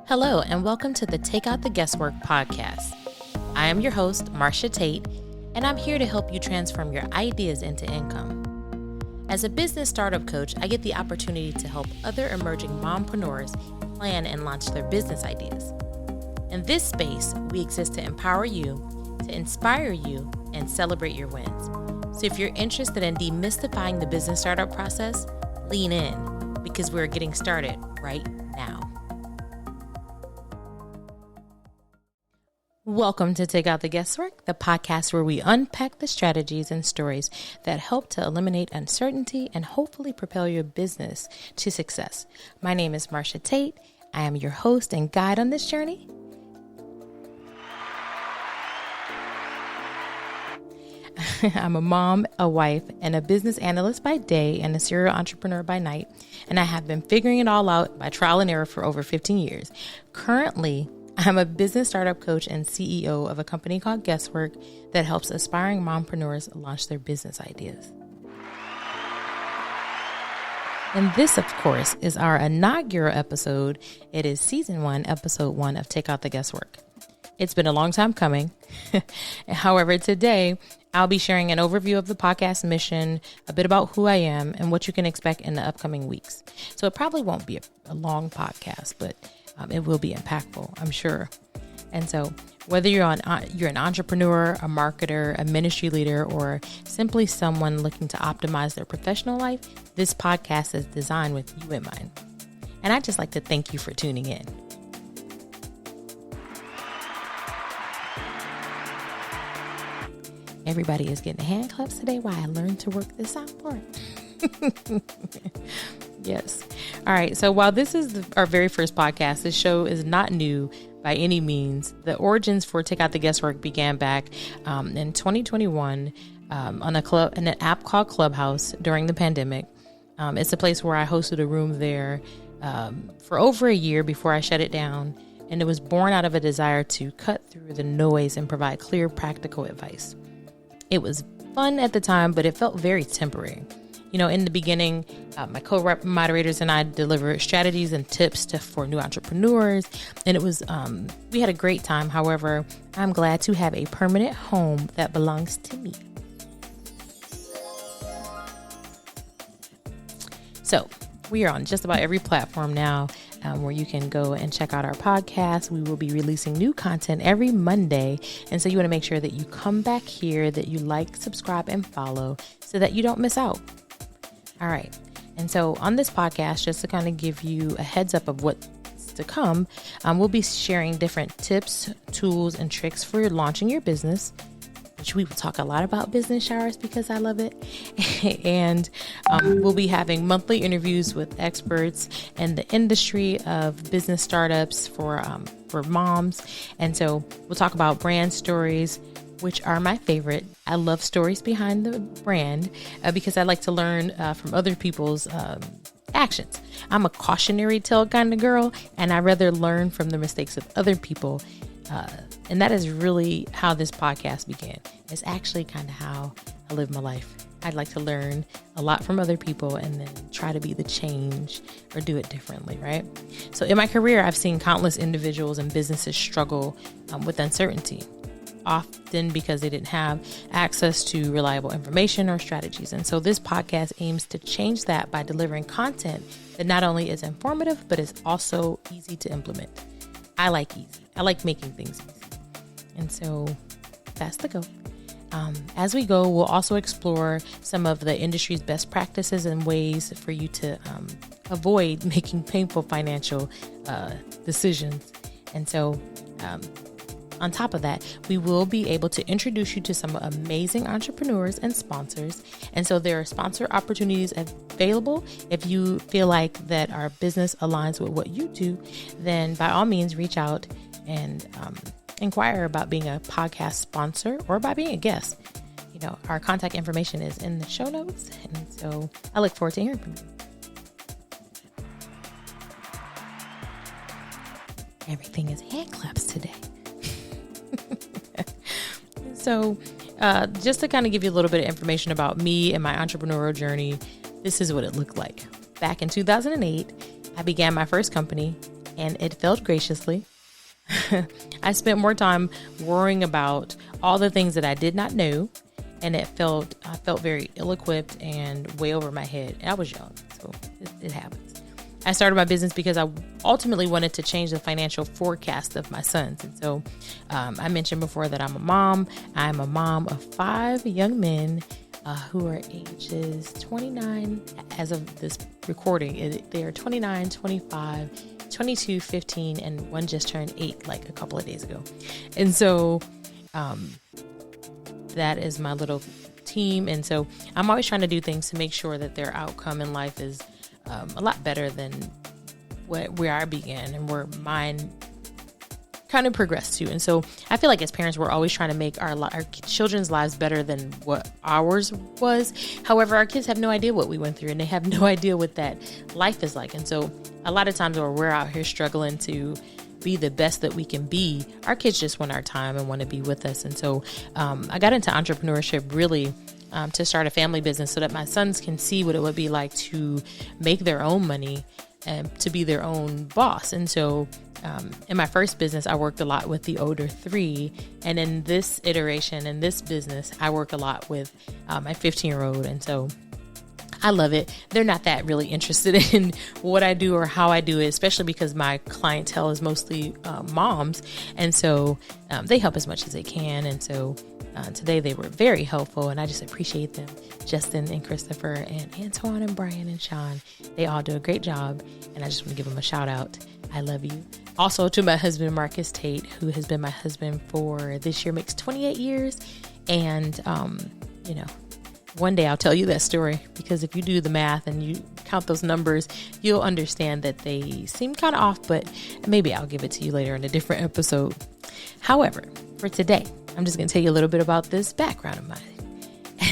Hello, and welcome to the Take Out the Guesswork podcast. I am your host, Marsha Tate, and I'm here to help you transform your ideas into income. As a business startup coach, I get the opportunity to help other emerging mompreneurs plan and launch their business ideas. In this space, we exist to empower you, to inspire you, and celebrate your wins. So if you're interested in demystifying the business startup process, lean in, because we're getting started right now. Welcome to Take Out the Guesswork, the podcast where we unpack the strategies and stories that help to eliminate uncertainty and hopefully propel your business to success. My name is Marsha Tate. I am your host and guide on this journey. I'm a mom, a wife, and a business analyst by day and a serial entrepreneur by night. And I have been figuring it all out by trial and error for over 15 years. Currently, I'm a business startup coach and CEO of a company called Guesswork that helps aspiring mompreneurs launch their business ideas. And this, of course, is our inaugural episode. It is season 1, episode 1 of Take Out the Guesswork. It's been a long time coming. However, today I'll be sharing an overview of the podcast mission, a bit about who I am, and what you can expect in the upcoming weeks. So it probably won't be a long podcast, but it will be impactful, I'm sure. And so whether you're an entrepreneur, a marketer, a ministry leader, or simply someone looking to optimize their professional life, this podcast is designed with you in mind. And I'd just like to thank you for tuning in. Everybody is getting hand claps today while I learn to work this soundboard. Yes. All right. So while this is our very first podcast, this show is not new by any means. The origins for Take Out the Guesswork began back in 2021 on an app called Clubhouse during the pandemic. It's a place where I hosted a room there for over a year before I shut it down. And it was born out of a desire to cut through the noise and provide clear, practical advice. It was fun at the time, but it felt very temporary. You know, in the beginning, my co-moderators and I delivered strategies and tips for new entrepreneurs, and it was we had a great time. However, I'm glad to have a permanent home that belongs to me. So we are on just about every platform now where you can go and check out our podcast. We will be releasing new content every Monday. And so you want to make sure that you come back here, that you like, subscribe, and follow so that you don't miss out. All right. And so on this podcast, just to kind of give you a heads up of what's to come, we'll be sharing different tips, tools, and tricks for launching your business, which we will talk a lot about business showers because I love it. And we'll be having monthly interviews with experts in the industry of business startups for moms. And so we'll talk about brand stories, which are my favorite. I love stories behind the brand because I like to learn from other people's actions. I'm a cautionary tale kind of girl, and I rather learn from the mistakes of other people. And that is really how this podcast began. It's actually kind of how I live my life. I'd like to learn a lot from other people and then try to be the change or do it differently, right? So in my career, I've seen countless individuals and businesses struggle with uncertainty, often because they didn't have access to reliable information or strategies. And so this podcast aims to change that by delivering content that not only is informative, but is also easy to implement. I like easy. I like making things easy. And so that's the goal. As we go, we'll also explore some of the industry's best practices and ways for you to avoid making painful financial decisions. And so on top of that, we will be able to introduce you to some amazing entrepreneurs and sponsors. And so there are sponsor opportunities available. If you feel like that our business aligns with what you do, then by all means, reach out and inquire about being a podcast sponsor or by being a guest. You know, our contact information is in the show notes. And so I look forward to hearing from you. Everything is hand claps today. So just to kind of give you a little bit of information about me and my entrepreneurial journey, this is what it looked like. Back in 2008, I began my first company, and it failed graciously. I spent more time worrying about all the things that I did not know, and I felt very ill-equipped and way over my head. I was young, so it happens. I started my business because I ultimately wanted to change the financial forecast of my sons. And so I mentioned before that I'm a mom. I'm a mom of 5 young men who are ages 29 as of this recording. They are 29, 25, 22, 15, and one just turned 8 like a couple of days ago. And so that is my little team. And so I'm always trying to do things to make sure that their outcome in life is a lot better than where I began and where mine kind of progressed to. And so I feel like as parents, we're always trying to make our children's lives better than what ours was. However, our kids have no idea what we went through, and they have no idea what that life is like. And so a lot of times where we're out here struggling to be the best that we can be, our kids just want our time and want to be with us. And so I got into entrepreneurship really to start a family business so that my sons can see what it would be like to make their own money and to be their own boss. And so in my first business, I worked a lot with the older 3. And in this iteration, in this business, I work a lot with my 15-year-old. And so I love it. They're not that really interested in what I do or how I do it, especially because my clientele is mostly moms. And so they help as much as they can. And so today they were very helpful, and I just appreciate them. Justin and Christopher and Antoine and Brian and Sean, they all do a great job, and I just want to give them a shout out. I love you. Also to my husband, Marsha Tate, who has been my husband for this year makes 28 years. And, one day I'll tell you that story, because if you do the math and you count those numbers, you'll understand that they seem kind of off, but maybe I'll give it to you later in a different episode. However, for today, I'm just going to tell you a little bit about this background of mine.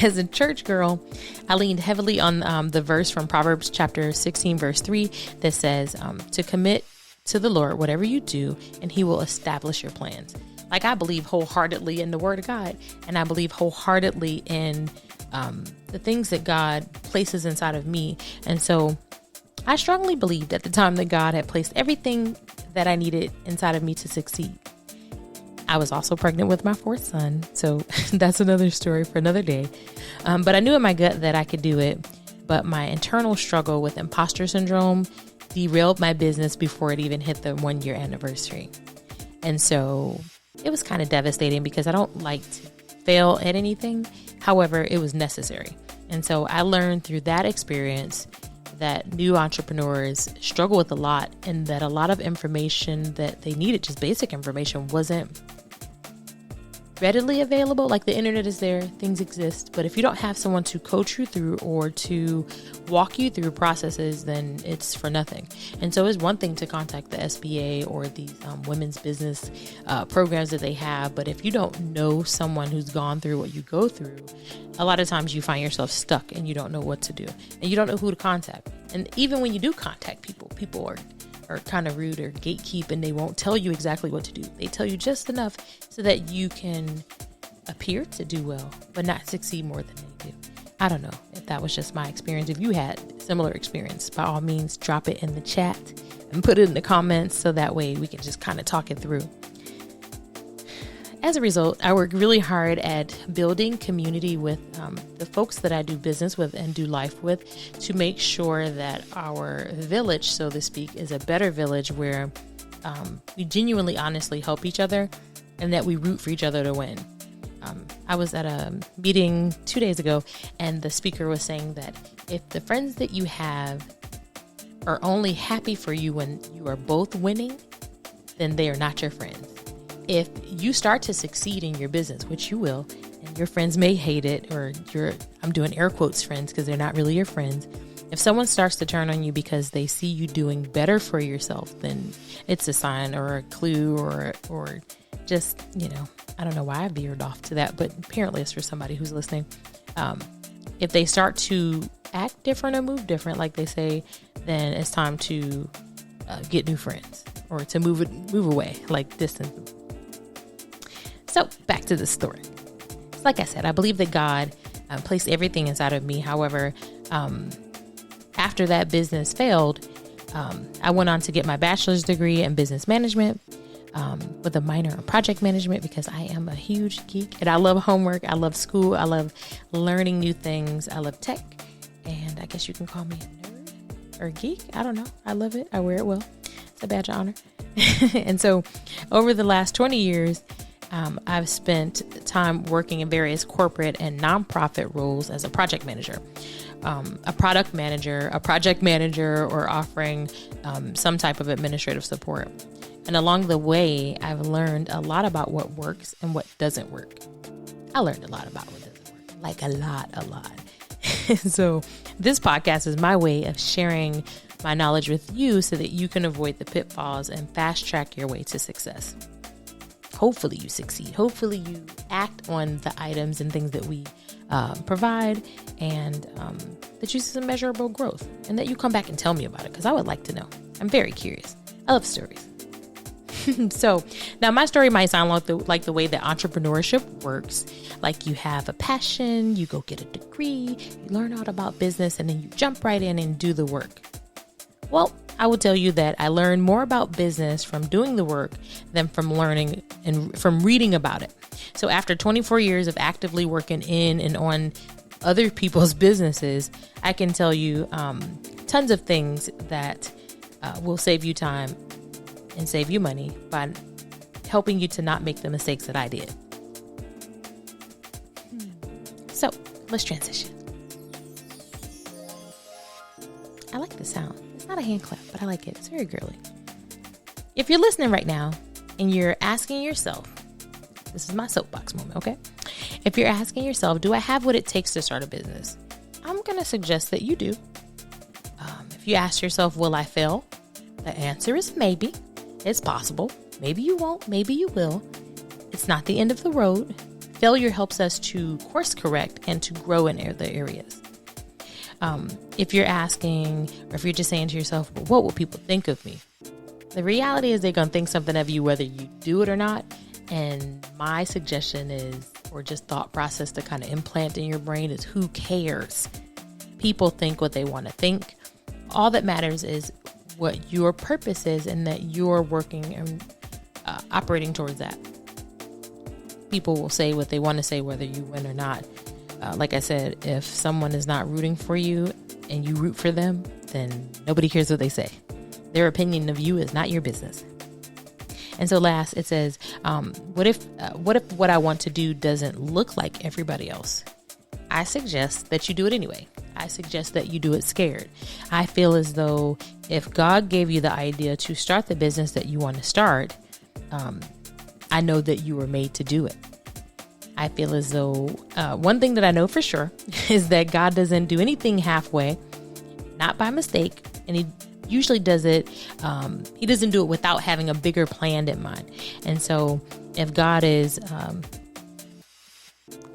As a church girl, I leaned heavily on the verse from Proverbs chapter 16, verse 3 that says to commit to the Lord whatever you do, and he will establish your plans. Like, I believe wholeheartedly in the word of God, and I believe wholeheartedly in the things that God places inside of me. And so I strongly believed at the time that God had placed everything that I needed inside of me to succeed. I was also pregnant with my 4th son, so that's another story for another day. But I knew in my gut that I could do it. But my internal struggle with imposter syndrome derailed my business before it even hit the 1-year anniversary. And so it was kind of devastating because I don't like to fail at anything. However, it was necessary. And so I learned through that experience that new entrepreneurs struggle with a lot, and that a lot of information that they needed, just basic information, wasn't readily available. Like, the internet is there, things exist, but if you don't have someone to coach you through or to walk you through processes, then it's for nothing. And so it's one thing to contact the SBA or these women's business programs that they have, but if you don't know someone who's gone through what you go through, a lot of times you find yourself stuck and you don't know what to do, and you don't know who to contact. And even when you do contact people are kind of rude or gatekeep, and they won't tell you exactly what to do. They tell you just enough so that you can appear to do well, but not succeed more than they do. I don't know if that was just my experience. If you had similar experience, by all means, drop it in the chat and put it in the comments so that way we can just kind of talk it through. As a result, I work really hard at building community with the folks that I do business with and do life with, to make sure that our village, so to speak, is a better village where we genuinely, honestly help each other, and that we root for each other to win. I was at a meeting 2 days ago, and the speaker was saying that if the friends that you have are only happy for you when you are both winning, then they are not your friends. If you start to succeed in your business, which you will, and your friends may hate it, or I'm doing air quotes friends because they're not really your friends. If someone starts to turn on you because they see you doing better for yourself, then it's a sign or a clue or just, I don't know why I veered off to that, but apparently it's for somebody who's listening. If they start to act different or move different, like they say, then it's time to get new friends, or to move away, like distance. So back to the story. Like I said, I believe that God placed everything inside of me. However, after that business failed, I went on to get my bachelor's degree in business management with a minor in project management because I am a huge geek and I love homework. I love school. I love learning new things. I love tech. And I guess you can call me a nerd or a geek. I don't know. I love it. I wear it well. It's a badge of honor. And so over the last 20 years, I've spent time working in various corporate and nonprofit roles as a project manager, a product manager, a project manager, or offering some type of administrative support. And along the way, I've learned a lot about what works and what doesn't work. I learned a lot about what doesn't work, like a lot. So this podcast is my way of sharing my knowledge with you so that you can avoid the pitfalls and fast track your way to success. Hopefully you succeed. Hopefully you act on the items and things that we provide, and that you see some measurable growth, and that you come back and tell me about it, because I would like to know. I'm very curious. I love stories. So now my story might sound like the way that entrepreneurship works. Like you have a passion, you go get a degree, you learn all about business, and then you jump right in and do the work. Well, I will tell you that I learned more about business from doing the work than from learning and from reading about it. So after 24 years of actively working in and on other people's businesses, I can tell you tons of things that will save you time and save you money by helping you to not make the mistakes that I did. So let's transition. I like the sound. It's not a hand clap, but I like it. It's very girly. If you're listening right now and you're asking yourself, this is my soapbox moment, okay? If you're asking yourself, do I have what it takes to start a business? I'm going to suggest that you do. If you ask yourself, will I fail? The answer is maybe. It's possible. Maybe you won't. Maybe you will. It's not the end of the road. Failure helps us to course correct and to grow in other areas. If you're asking, or if you're just saying to yourself, well, what will people think of me? The reality is they're going to think something of you whether you do it or not. And my suggestion is, or just thought process to kind of implant in your brain is, who cares? People think what they want to think. All that matters is what your purpose is, and that you're working and operating towards that. People will say what they want to say, whether you win or not. Like I said, if someone is not rooting for you and you root for them, then nobody cares what they say. Their opinion of you is not your business. And so last, it says, what if what I want to do doesn't look like everybody else? I suggest that you do it anyway. I suggest that you do it scared. I feel as though if God gave you the idea to start the business that you want to start, I know that you were made to do it. I feel as though one thing that I know for sure is that God doesn't do anything halfway, not by mistake. And he usually does it. He doesn't do it without having a bigger plan in mind. And so if God is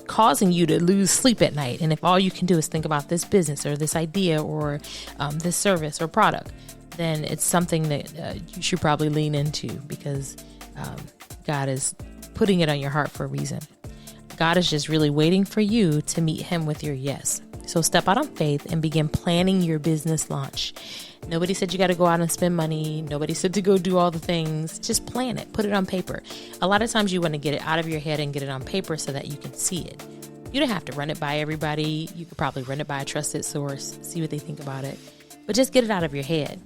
causing you to lose sleep at night, and if all you can do is think about this business or this idea or this service or product, then it's something that you should probably lean into, because God is putting it on your heart for a reason. God is just really waiting for you to meet him with your yes. So step out on faith and begin planning your business launch. Nobody said you got to go out and spend money. Nobody said to go do all the things. Just plan it. Put it on paper. A lot of times you want to get it out of your head and get it on paper so that you can see it. You don't have to run it by everybody. You could probably run it by a trusted source, see what they think about it, but just get it out of your head.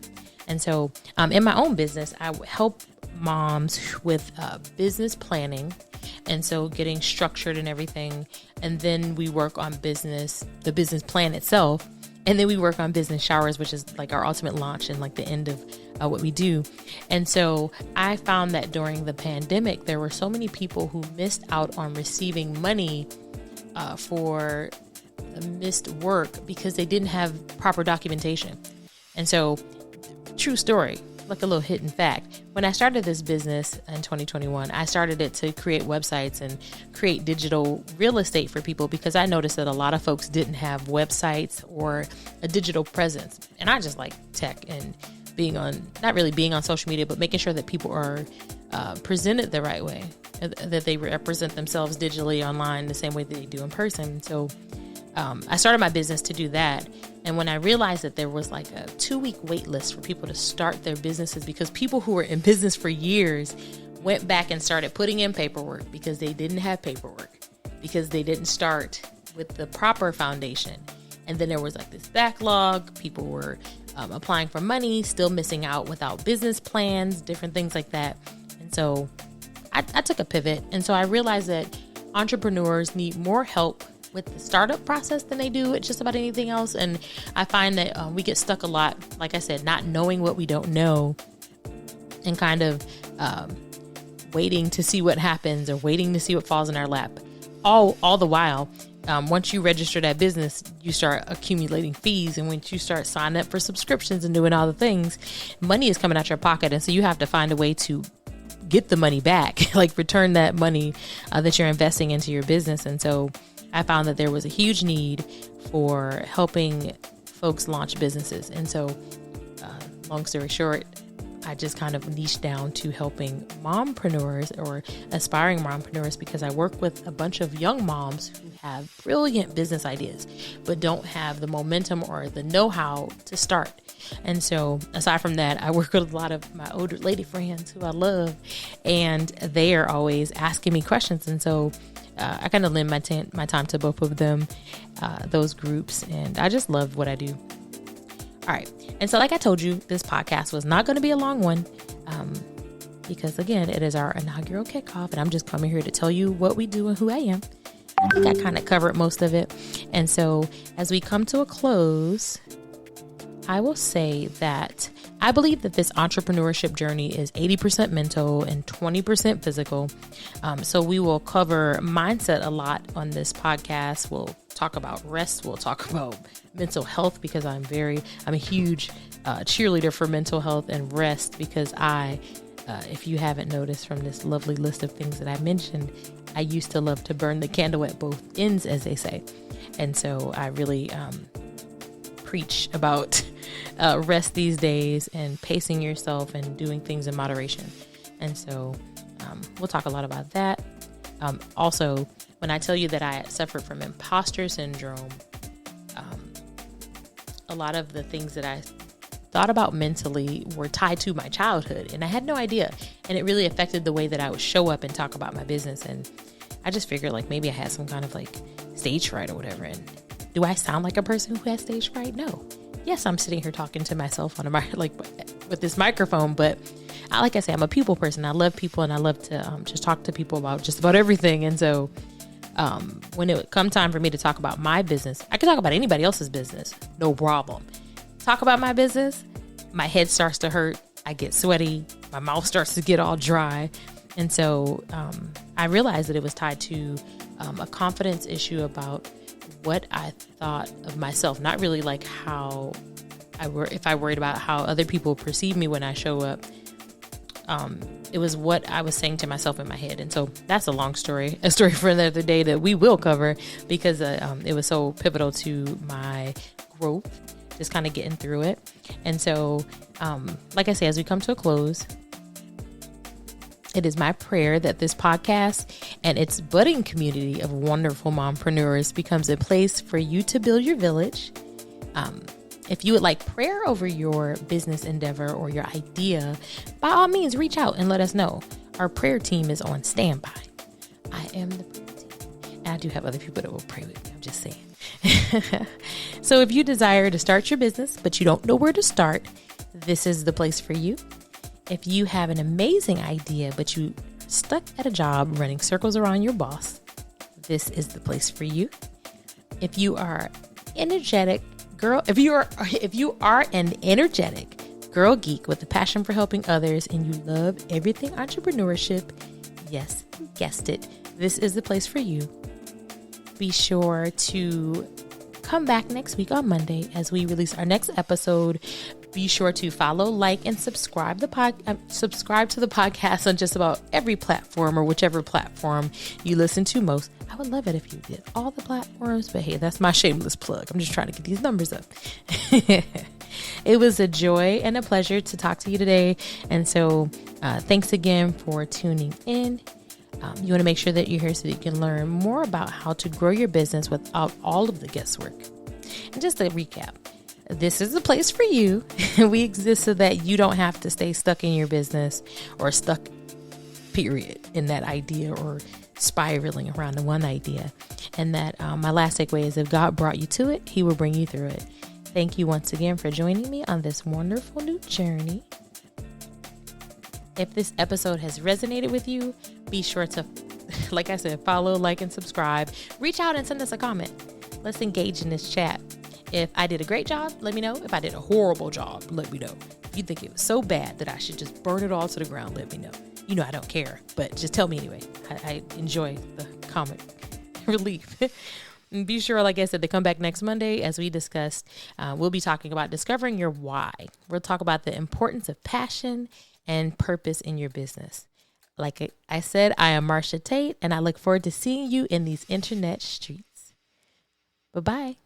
And so in my own business, I help moms with business planning. And so getting structured and everything. And then we work on the business plan itself. And then we work on business showers, which is like our ultimate launch and like the end of what we do. And so I found that during the pandemic, there were so many people who missed out on receiving money for the missed work because they didn't have proper documentation. And so, true story, like a little hidden fact. When I started this business in 2021, I started it to create websites and create digital real estate for people, because I noticed that a lot of folks didn't have websites or a digital presence. And I just like tech and not really being on social media, but making sure that people are presented the right way, that they represent themselves digitally online the same way that they do in person. So I started my business to do that. And when I realized that there was like a 2-week wait list for people to start their businesses, because people who were in business for years went back and started putting in paperwork because they didn't have paperwork, because they didn't start with the proper foundation. And then there was like this backlog. People were applying for money, still missing out without business plans, different things like that. And so I took a pivot. And so I realized that entrepreneurs need more help with the startup process than they do with just about anything else. And I find that we get stuck a lot, like I said, not knowing what we don't know, and kind of waiting to see what happens or waiting to see what falls in our lap. All the while, once you register that business, you start accumulating fees. And once you start signing up for subscriptions and doing all the things, money is coming out your pocket. And so you have to find a way to get the money back, like return that money that you're investing into your business. And so I found that there was a huge need for helping folks launch businesses. And so long story short, I just kind of niched down to helping mompreneurs or aspiring mompreneurs, because I work with a bunch of young moms who have brilliant business ideas, but don't have the momentum or the know-how to start. And so aside from that, I work with a lot of my older lady friends who I love, and they are always asking me questions. And so I kind of lend my time to both of them, those groups, and I just love what I do. All right. And so like I told you, this podcast was not going to be a long one because, again, it is our inaugural kickoff, and I'm just coming here to tell you what we do and who I am. I think I kind of covered most of it. And so as we come to a close, I will say that I believe that this entrepreneurship journey is 80% mental and 20% physical. So we will cover mindset a lot on this podcast. We'll talk about rest. We'll talk about mental health, because I'm a huge cheerleader for mental health and rest, because if you haven't noticed from this lovely list of things that I mentioned, I used to love to burn the candle at both ends, as they say. And so I really preach about rest these days and pacing yourself and doing things in moderation. And so we'll talk a lot about that. Also, when I tell you that I suffered from imposter syndrome, a lot of the things that I thought about mentally were tied to my childhood, and I had no idea. And it really affected the way that I would show up and talk about my business. And I just figured like maybe I had some kind of like stage fright or whatever. And do I sound like a person who has stage fright? No. Yes, I'm sitting here talking to myself on with this microphone, but like I say, I'm a people person. I love people, and I love to just talk to people about just about everything. And so when it would come time for me to talk about my business, I could talk about anybody else's business, no problem. Talk about my business, my head starts to hurt, I get sweaty, my mouth starts to get all dry. And so I realized that it was tied to a confidence issue about what I thought of myself, not really like if I worried about how other people perceive me when I show up. It was what I was saying to myself in my head. And so that's a long story, a story for another day that we will cover, because it was so pivotal to my growth, just kind of getting through it. And so, like I say, as we come to a close, it is my prayer that this podcast and its budding community of wonderful mompreneurs becomes a place for you to build your village. If you would like prayer over your business endeavor or your idea, by all means, reach out and let us know. Our prayer team is on standby. I am the prayer team. And I do have other people that will pray with me. I'm just saying. So if you desire to start your business, but you don't know where to start, this is the place for you. If you have an amazing idea, but you stuck at a job running circles around your boss, this is the place for you. If you are energetic, if you are an energetic girl geek with a passion for helping others and you love everything entrepreneurship, yes, you guessed it, this is the place for you. Be sure to come back next week on Monday as we release our next episode. Be sure to follow, like, and subscribe to the podcast on just about every platform or whichever platform you listen to most. I would love it if you did all the platforms, but hey, that's my shameless plug. I'm just trying to get these numbers up. It was a joy and a pleasure to talk to you today. And so thanks again for tuning in. You want to make sure that you're here so that you can learn more about how to grow your business without all of the guesswork. And just to recap, this is the place for you. We exist so that you don't have to stay stuck in your business or stuck, period, in that idea or spiraling around the one idea. And that my last takeaway is if God brought you to it, he will bring you through it. Thank you once again for joining me on this wonderful new journey. If this episode has resonated with you, be sure to, like I said, follow, like, and subscribe. Reach out and send us a comment. Let's engage in this chat. If I did a great job, let me know. If I did a horrible job, let me know. If you think it was so bad that I should just burn it all to the ground, let me know. You know I don't care, but just tell me anyway. I enjoy the comment relief. And be sure, like I said, to come back next Monday as we discussed. We'll be talking about discovering your why. We'll talk about the importance of passion and purpose in your business. Like I said, I am Marsha Tate, and I look forward to seeing you in these internet streets. Bye-bye.